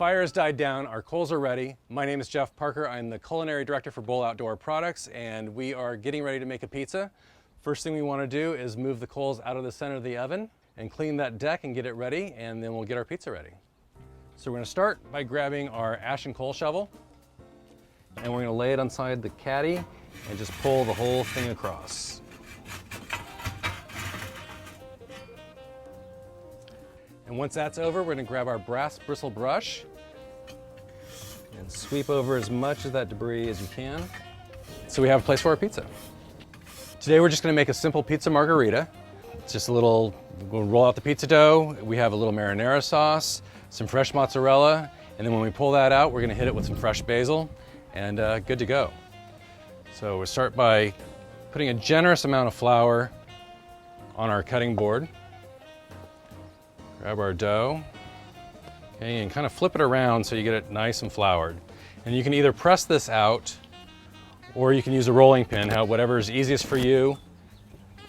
fire has died down, our coals are ready. My name is Jeff Parker. I'm the culinary director for Bowl Outdoor Products, and we are getting ready to make a pizza. First thing we want to do is move the coals out of the center of the oven and clean that deck and get it ready, and then we'll get our pizza ready. So we're going to start by grabbing our ash and coal shovel, and we're going to lay it inside the caddy and just pull the whole thing across. And once that's over, we're going to grab our brass bristle brush and sweep over as much of that debris as you can, so we have a place for our pizza. Today we're just going to make a simple pizza margherita. It's just a little, we'll roll out the pizza dough, we have a little marinara sauce, some fresh mozzarella, and then when we pull that out, we're going to hit it with some fresh basil, and good to go. So we'll start by putting a generous amount of flour on our cutting board. Grab our dough, okay, and kind of flip it around so you get it nice and floured. And you can either press this out, or you can use a rolling pin, whatever is easiest for you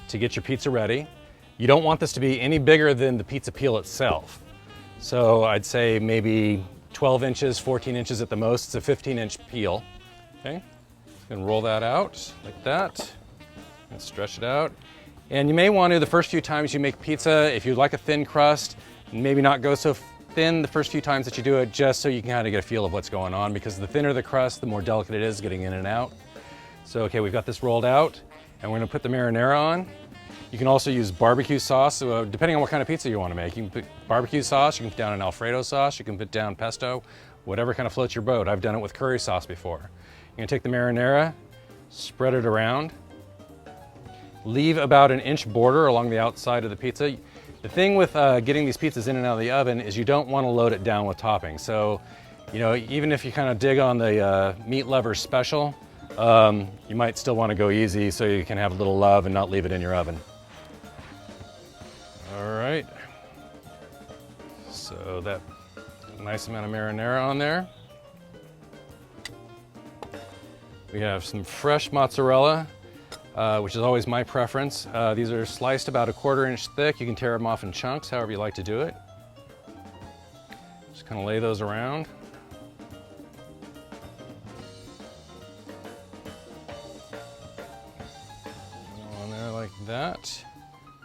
to get your pizza ready. You don't want this to be any bigger than the pizza peel itself. So I'd say maybe 12 inches, 14 inches at the most. It's a 15-inch peel, okay? And roll that out like that, and stretch it out. And you may want to, the first few times you make pizza, if you like a thin crust, maybe not go so thin the first few times that you do it, just so you can kind of get a feel of what's going on, because the thinner the crust, the more delicate it is getting in and out. So, okay, we've got this rolled out, and we're gonna put the marinara on. You can also use barbecue sauce, depending on what kind of pizza you want to make. You can put barbecue sauce, you can put down an Alfredo sauce, you can put down pesto, whatever kind of floats your boat. I've done it with curry sauce before. You're gonna take the marinara, spread it around, leave about an inch border along the outside of the pizza. The thing with getting these pizzas in and out of the oven is you don't want to load it down with toppings. So, you know, even if you kind of dig on the meat lovers special, you might still want to go easy so you can have a little love and not leave it in your oven. All right, so that nice amount of marinara on there. We have some fresh mozzarella, which is always my preference. These are sliced about 1/4 inch thick. You can tear them off in chunks, however you like to do it. Just kind of lay those around. On there like that.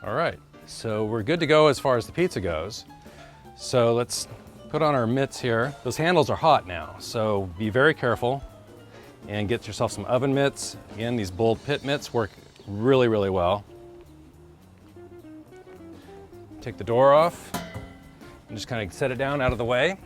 All right, so we're good to go as far as the pizza goes. So let's put on our mitts here. Those handles are hot now, so be very careful. And get yourself some oven mitts. Again, these Bold Pit mitts work really, really well. Take the door off and just kind of set it down out of the way.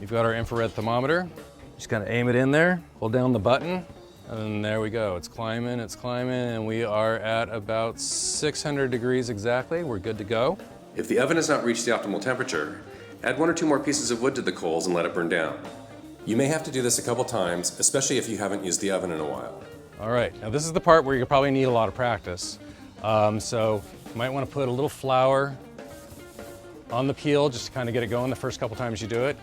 You've got our infrared thermometer. Just kind of aim it in there, hold down the button, and there we go. It's climbing, and we are at about 600 degrees exactly. We're good to go. If the oven has not reached the optimal temperature, add 1 or 2 more pieces of wood to the coals and let it burn down. You may have to do this a couple times, especially if you haven't used the oven in a while. All right, now this is the part where you probably need a lot of practice. So you might want to put a little flour on the peel just to kind of get it going the first couple times you do it.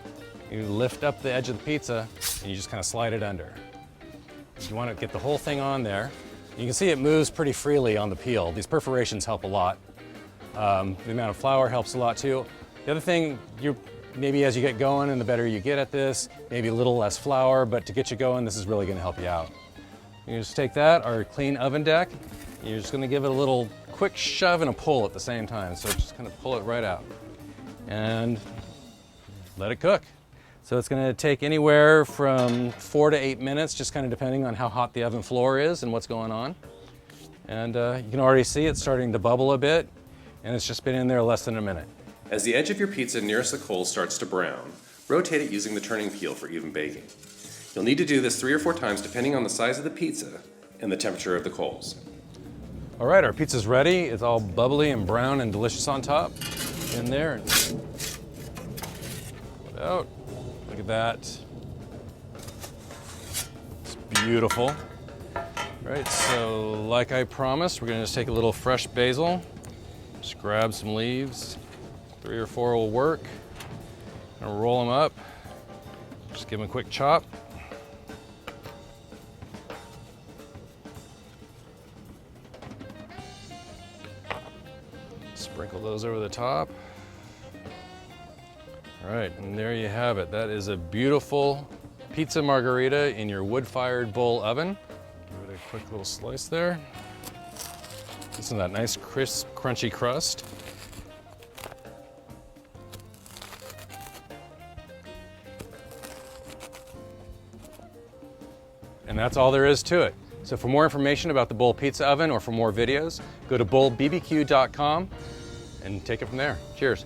You lift up the edge of the pizza and you just kind of slide it under. You want to get the whole thing on there. You can see it moves pretty freely on the peel. These perforations help a lot. The amount of flour helps a lot too. The other thing, maybe as you get going and the better you get at this, maybe a little less flour, but to get you going, this is really going to help you out. You just take that, our clean oven deck, you're just going to give it a little quick shove and a pull at the same time. So just kind of pull it right out and let it cook. So it's going to take anywhere from 4 to 8 minutes, just kind of depending on how hot the oven floor is and what's going on. And you can already see it starting to bubble a bit, and it's just been in there less than a minute. As the edge of your pizza nearest the coals starts to brown, rotate it using the turning peel for even baking. You'll need to do this 3 or 4 times depending on the size of the pizza and the temperature of the coals. All right, our pizza's ready. It's all bubbly and brown and delicious on top. In there and pull it out. Look at that. It's beautiful. All right, so like I promised, we're gonna just take a little fresh basil, just grab some leaves. 3 or 4 will work. And roll them up. Just give them a quick chop. Sprinkle those over the top. All right, and there you have it. That is a beautiful pizza margherita in your wood-fired bull oven. Give it a quick little slice there. Listen to that nice, crisp, crunchy crust. And that's all there is to it. So for more information about the Bull Pizza Oven or for more videos, go to BuildBBQ.com and take it from there. Cheers.